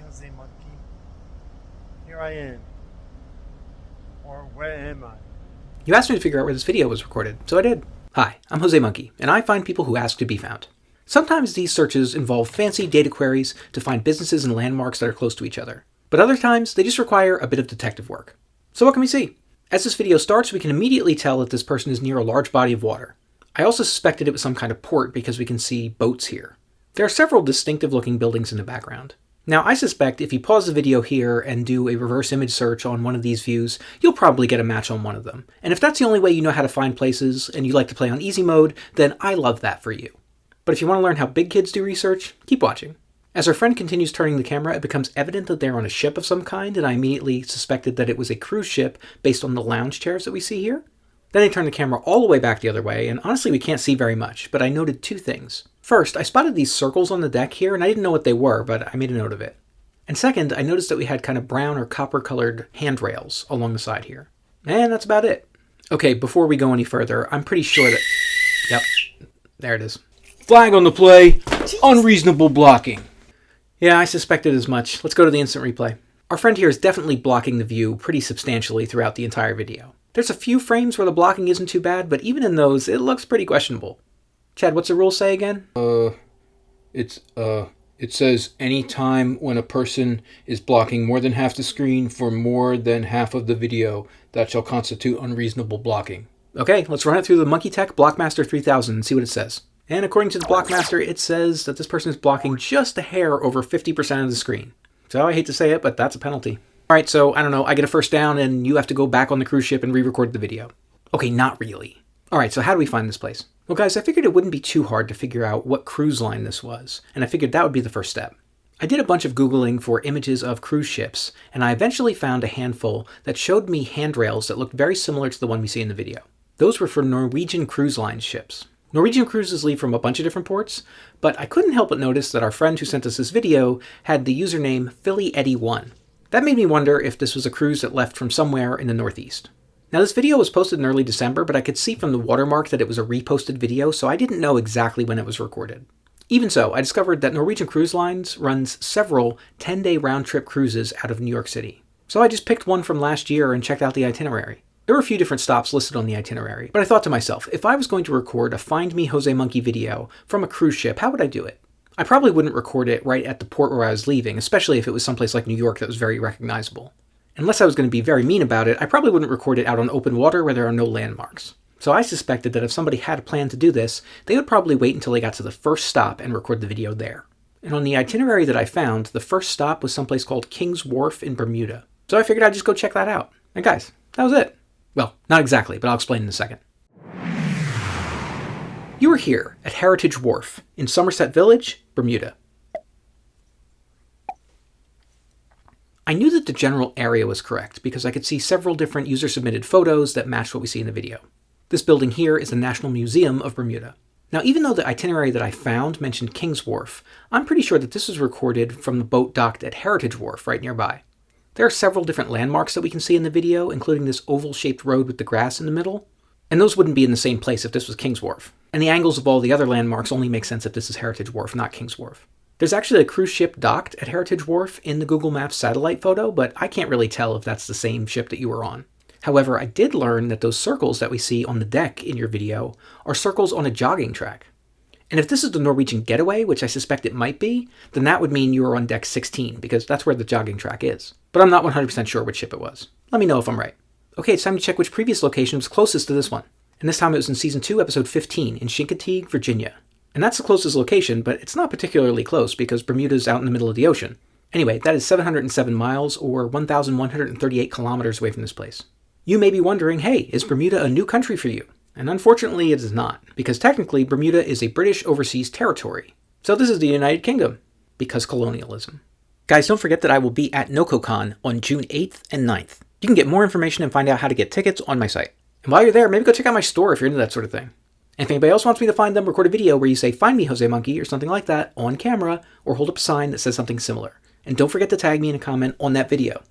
Jose Monkey. Here I am. Or where am I? You asked me to figure out where this video was recorded, so I did. Hi, I'm Jose Monkey, and I find people who ask to be found. Sometimes these searches involve fancy data queries to find businesses and landmarks that are close to each other. But other times, they just require a bit of detective work. So what can we see? As this video starts, we can immediately tell that this person is near a large body of water. I also suspected it was some kind of port because we can see boats here. There are several distinctive looking buildings in the background. Now, I suspect if you pause the video here and do a reverse image search on one of these views, you'll probably get a match on one of them. And if that's the only way you know how to find places and you like to play on easy mode, then I love that for you. But if you want to learn how big kids do research, keep watching. As our friend continues turning the camera, it becomes evident that they're on a ship of some kind, and I immediately suspected that it was a cruise ship based on the lounge chairs that we see here. Then I turned the camera all the way back the other way, and honestly we can't see very much, but I noted two things. First, I spotted these circles on the deck here, and I didn't know what they were, but I made a note of it. And second, I noticed that we had kind of brown or copper-colored handrails along the side here. And that's about it. Okay, before we go any further, I'm pretty sure that... Yep, there it is. Flag on the play. Jeez. Unreasonable blocking. Yeah, I suspected as much. Let's go to the instant replay. Our friend here is definitely blocking the view pretty substantially throughout the entire video. There's a few frames where the blocking isn't too bad, but even in those, it looks pretty questionable. Chad, what's the rule say again? It says any time when a person is blocking more than half the screen for more than half of the video, that shall constitute unreasonable blocking. Okay, let's run it through the Monkey Tech Blockmaster 3000 and see what it says. And according to the Blockmaster, it says that this person is blocking just a hair over 50% of the screen. So I hate to say it, but that's a penalty. Alright, so I don't know, I get a first down and you have to go back on the cruise ship and re-record the video. Okay, not really. Alright, so how do we find this place? Well guys, I figured it wouldn't be too hard to figure out what cruise line this was, and I figured that would be the first step. I did a bunch of Googling for images of cruise ships, and I eventually found a handful that showed me handrails that looked very similar to the one we see in the video. Those were for Norwegian Cruise Line ships. Norwegian cruises leave from a bunch of different ports, but I couldn't help but notice that our friend who sent us this video had the username PhillyEddie1. That made me wonder if this was a cruise that left from somewhere in the Northeast. Now this video was posted in early December, but I could see from the watermark that it was a reposted video, so I didn't know exactly when it was recorded. Even so, I discovered that Norwegian Cruise Lines runs several 10-day round-trip cruises out of New York City. So I just picked one from last year and checked out the itinerary. There were a few different stops listed on the itinerary, but I thought to myself, if I was going to record a Find Me Jose Monkey video from a cruise ship, how would I do it? I probably wouldn't record it right at the port where I was leaving, especially if it was someplace like New York that was very recognizable. Unless I was going to be very mean about it, I probably wouldn't record it out on open water where there are no landmarks. So I suspected that if somebody had a plan to do this, they would probably wait until they got to the first stop and record the video there. And on the itinerary that I found, the first stop was someplace called King's Wharf in Bermuda. So I figured I'd just go check that out. And guys, that was it. Well, not exactly, but I'll explain in a second. You are here at Heritage Wharf in Somerset Village, Bermuda. I knew that the general area was correct because I could see several different user-submitted photos that matched what we see in the video. This building here is the National Museum of Bermuda. Now, even though the itinerary that I found mentioned King's Wharf, I'm pretty sure that this was recorded from the boat docked at Heritage Wharf right nearby. There are several different landmarks that we can see in the video, including this oval-shaped road with the grass in the middle. And those wouldn't be in the same place if this was King's Wharf. And the angles of all the other landmarks only make sense if this is Heritage Wharf, not King's Wharf. There's actually a cruise ship docked at Heritage Wharf in the Google Maps satellite photo, but I can't really tell if that's the same ship that you were on. However, I did learn that those circles that we see on the deck in your video are circles on a jogging track. And if this is the Norwegian Getaway, which I suspect it might be, then that would mean you were on deck 16, because that's where the jogging track is. But I'm not 100% sure which ship it was. Let me know if I'm right. Okay, it's time to check which previous location was closest to this one. And this time it was in Season 2, Episode 15, in Chincoteague, Virginia. And that's the closest location, but it's not particularly close because Bermuda's out in the middle of the ocean. Anyway, that is 707 miles, or 1,138 kilometers away from this place. You may be wondering, hey, is Bermuda a new country for you? And unfortunately it is not, because technically Bermuda is a British overseas territory. So this is the United Kingdom, because colonialism. Guys, don't forget that I will be at NocoCon on June 8th and 9th. You can get more information and find out how to get tickets on my site. And while you're there, maybe go check out my store if you're into that sort of thing. And if anybody else wants me to find them, record a video where you say, "Find me, Jose Monkey," or something like that on camera, or hold up a sign that says something similar. And don't forget to tag me in a comment on that video.